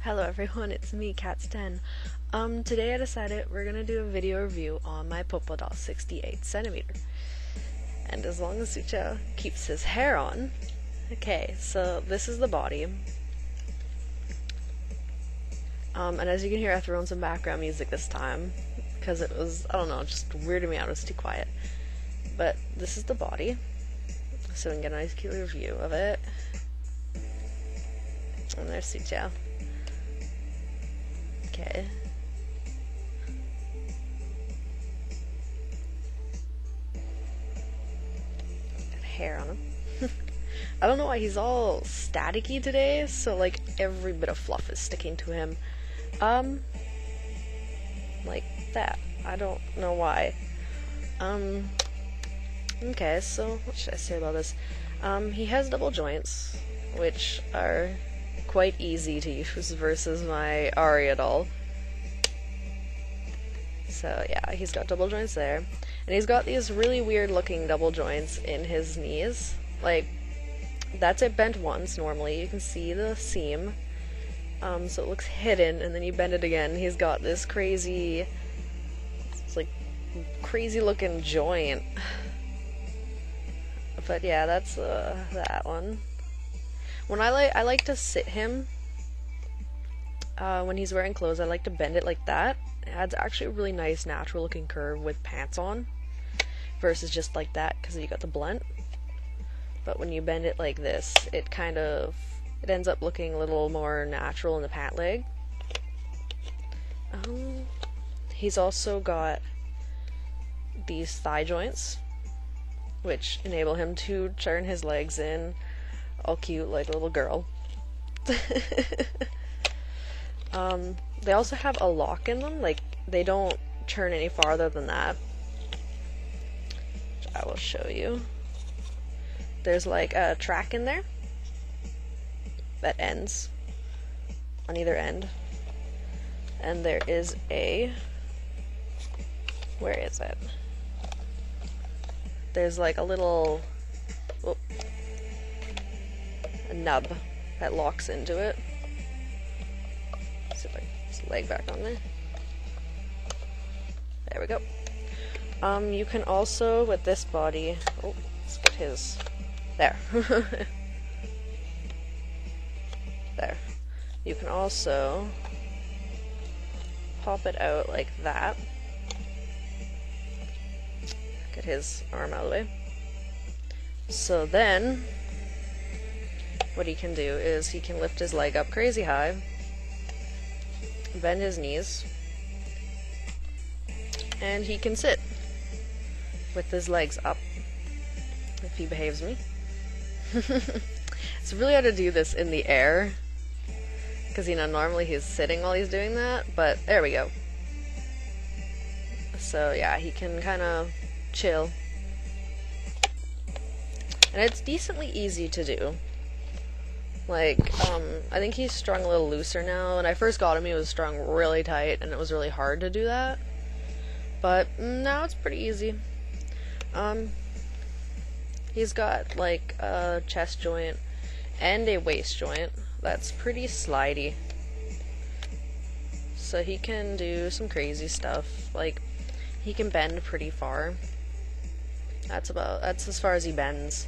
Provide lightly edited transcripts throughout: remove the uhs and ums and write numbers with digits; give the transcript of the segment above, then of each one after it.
Hello everyone, it's me, Cats10. Today I decided we're gonna do a video review on my Popodoll 68cm. And as long as Sucha keeps his hair on. Okay, so this is the body. And as you can hear, I threw on some background music this time, because it was, I don't know, just weirded me out, it was too quiet. But this is the body, so we can get a nice clear view of it. And there's Sucha. Okay. Got hair on him. I don't know why he's all staticky today, so like every bit of fluff is sticking to him. Like that. I don't know why. Okay, so what should I say about this? He has double joints, which are quite easy to use versus my Aria doll. So yeah, he's got double joints there. And he's got these really weird looking double joints in his knees. Like, that's it bent once normally. You can see the seam. So it looks hidden, and then you bend it again. He's got this crazy, it's like crazy looking joint. But yeah, that's that one. When I like to sit him when he's wearing clothes, I like to bend it like that. It adds actually a really nice natural looking curve with pants on versus just like that because you got the blunt. But when you bend it like this, it ends up looking a little more natural in the pant leg. He's also got these thigh joints, which enable him to turn his legs in all cute like a little girl. They also have a lock in them, like they don't turn any farther than that, which I will show you. There's like a track in there that ends on either end, and there is a, where is it? There's like a little a nub that locks into it. Let's see if I can get his leg back on there. There we go. You can also, with this body, let's get his, there. There. You can also pop it out like that. Get his arm out of the way. So then, what he can do is he can lift his leg up crazy high, bend his knees, and he can sit with his legs up if he behaves me. It's really hard to do this in the air because, you know, normally he's sitting while he's doing that, but there we go. So yeah, he can kind of chill, and it's decently easy to do. Like, I think he's strung a little looser now. When I first got him, he was strung really tight, and it was really hard to do that. But now it's pretty easy. He's got, like, a chest joint and a waist joint that's pretty slidey. So he can do some crazy stuff. Like, he can bend pretty far. That's as far as he bends.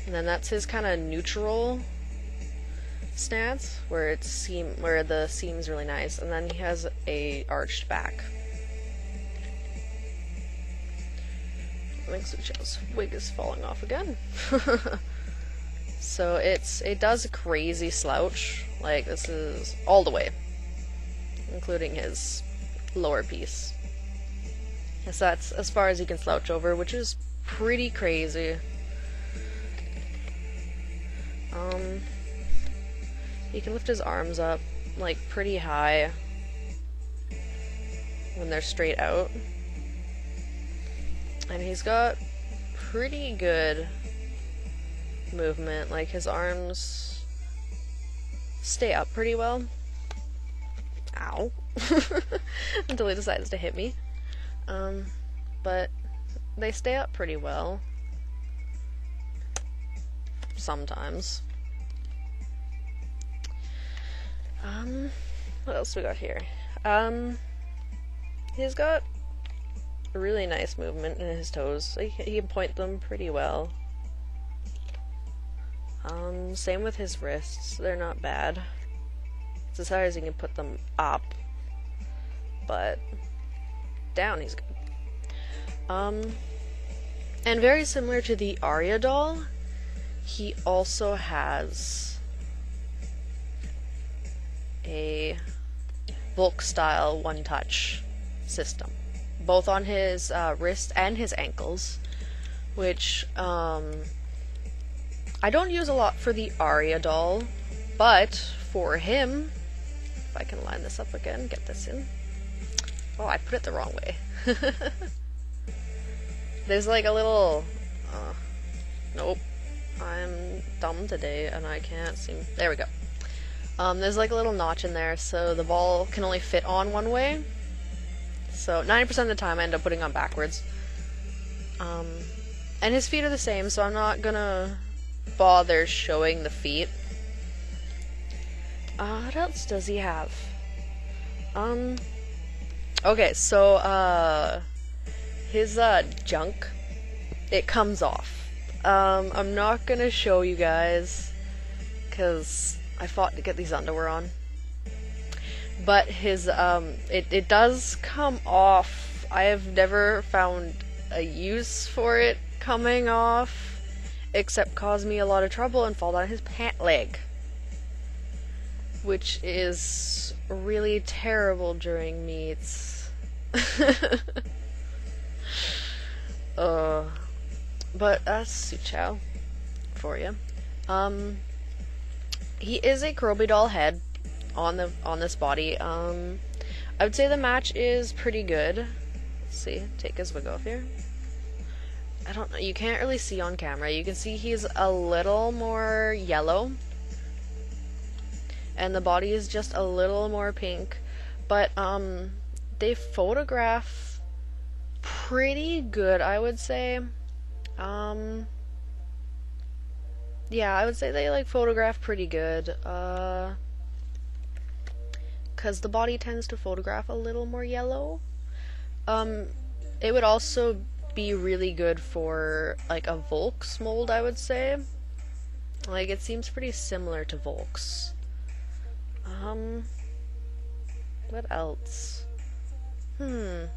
And then that's his kind of neutral stance, where the seam's really nice, and then he has a arched back. I think Sucha's wig is falling off again. So it does a crazy slouch. Like, this is all the way, including his lower piece. So that's as far as he can slouch over, which is pretty crazy. He can lift his arms up, like, pretty high when they're straight out. And he's got pretty good movement. Like, his arms stay up pretty well. Ow. Until he decides to hit me. But they stay up pretty well. Sometimes. What else we got here? He's got a really nice movement in his toes. He can point them pretty well. Same with his wrists. They're not bad. It's as high as he can put them up, but down he's good. And very similar to the Aria doll, he also has a Volk style one-touch system, both on his wrist and his ankles, which I don't use a lot for the Aria doll, but for him, if I can line this up again, get this in. Oh, I put it the wrong way. There's like a little, nope, I'm dumb today and I can't seem, there we go. There's like a little notch in there, so the ball can only fit on one way. So 90% of the time I end up putting on backwards. And his feet are the same, so I'm not gonna bother showing the feet. What else does he have? Okay, so, his, junk, it comes off. I'm not gonna show you guys, because I fought to get these underwear on. But his, it does come off. I have never found a use for it coming off, except cause me a lot of trouble and fall down his pant leg, which is really terrible during meets. But that's Suchow for you. He is a Crobidoll head on this body. I would say the match is pretty good. Let's see, take his wig off here. I don't know, you can't really see on camera. You can see he's a little more yellow, and the body is just a little more pink, but they photograph pretty good, I would say. Yeah, I would say they like photograph pretty good, cause the body tends to photograph a little more yellow. It would also be really good for like a Volk's mold, I would say. Like, it seems pretty similar to Volk's. What else? I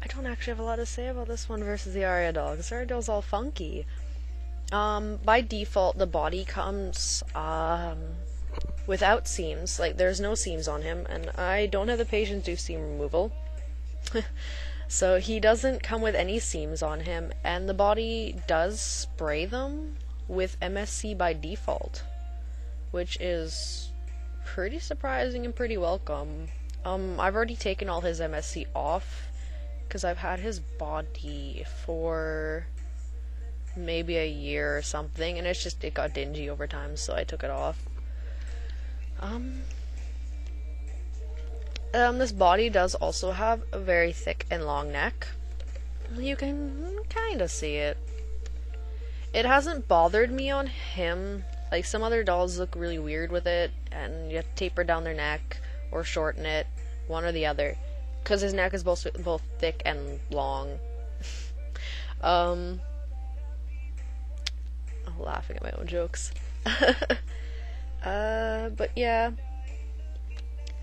don't actually have a lot to say about this one versus the Aria doll, because Aria doll's all funky. By default, the body comes, without seams. Like, there's no seams on him, and I don't have the patience to do seam removal. So he doesn't come with any seams on him, and the body does spray them with MSC by default, which is pretty surprising and pretty welcome. I've already taken all his MSC off, because I've had his body for maybe a year or something, and it got dingy over time, so I took it off. This body does also have a very thick and long neck. You can kind of see it. It hasn't bothered me on him. Like, some other dolls look really weird with it, and you have to taper down their neck or shorten it, one or the other, because his neck is both thick and long. I'm laughing at my own jokes. But yeah,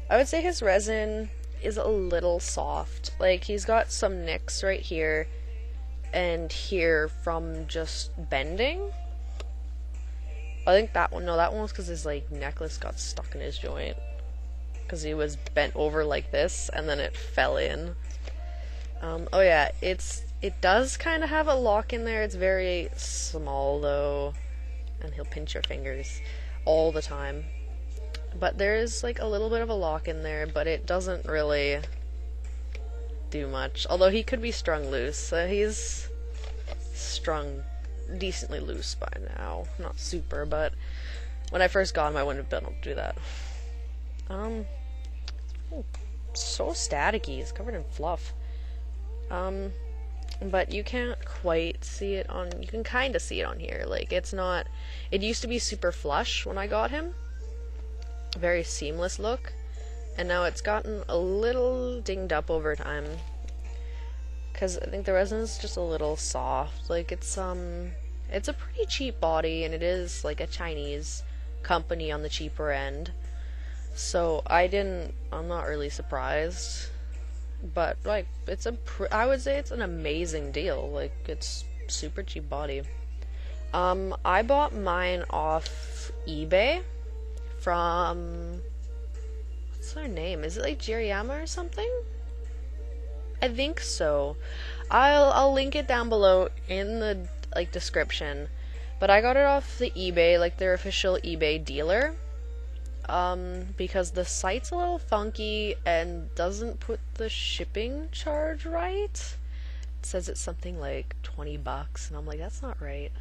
I would say his resin is a little soft. Like, he's got some nicks right here and here from just bending. I think that one was because his, like, necklace got stuck in his joint, because he was bent over like this, and then it fell in. Oh yeah, it does kind of have a lock in there. It's very small, though, and he'll pinch your fingers all the time. But there's, like, a little bit of a lock in there, but it doesn't really do much. Although he could be strung loose. He's strung decently loose by now. Not super, but when I first got him, I wouldn't have been able to do that. So staticky. He's covered in fluff. But you can't quite see it on... You can kind of see it on here. Like, it's not... It used to be super flush when I got him. very seamless look, and now it's gotten a little dinged up over time because I think the resin is just a little soft. Like it's a pretty cheap body, and it is like a Chinese company on the cheaper end, so I'm not really surprised. But like I would say it's an amazing deal. Like it's super cheap body. I bought mine off eBay from, what's their name? Is it like Jiriyama or something? I think so. I'll link it down below in the like description. But I got it off the eBay, like their official eBay dealer. Because the site's a little funky and doesn't put the shipping charge right. It says it's something like $20, and I'm like, that's not right.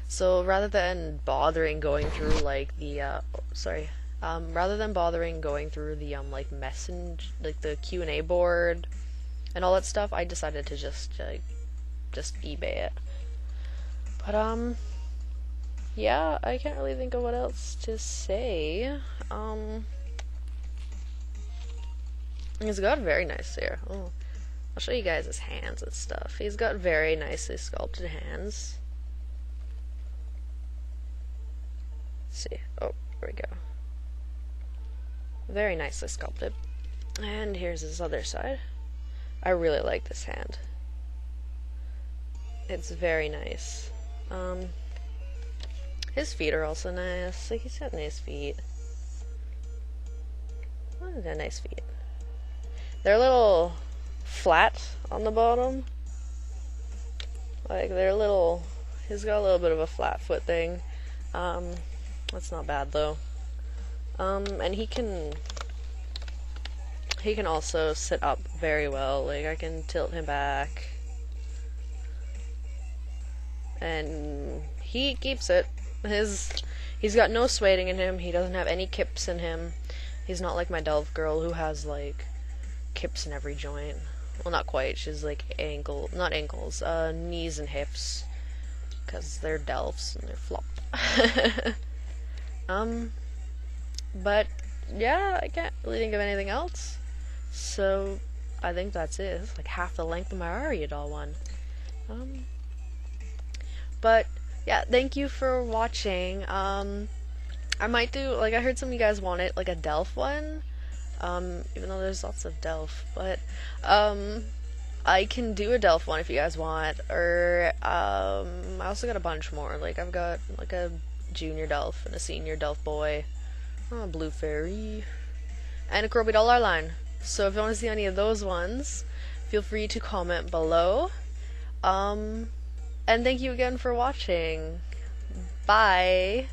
So rather than bothering going through like the rather than bothering going through the like the Q&A board and all that stuff, I decided to just eBay it. But yeah, I can't really think of what else to say. He's got very nice hair. Oh, I'll show you guys his hands and stuff. He's got very nicely sculpted hands. Let's see. Oh, there we go. Very nicely sculpted. And here's his other side. I really like this hand. It's very nice. His feet are also nice. Like, he's got nice feet. Oh, he's got nice feet. They're a little flat on the bottom. Like, they're a little... He's got a little bit of a flat foot thing. That's not bad, though. And he can also sit up very well. Like, I can tilt him back. And he keeps it. He's got no sweating in him. He doesn't have any kips in him. He's not like my Delf girl who has like kips in every joint. Well, not quite. She's like not ankles, knees and hips, because they're Delfs and they're flopped. But yeah, I can't really think of anything else. So I think that's it. It's like half the length of my Aria doll one. But yeah, thank you for watching. I might do, like, I heard some of you guys want it, like a Delf one, even though there's lots of Delf, but I can do a Delf one if you guys want, or I also got a bunch more. Like, I've got like a junior Delf and a senior Delf boy, a Bluefairy, and a Crobidoll R-line. So if you want to see any of those ones, feel free to comment below. And thank you again for watching. Bye!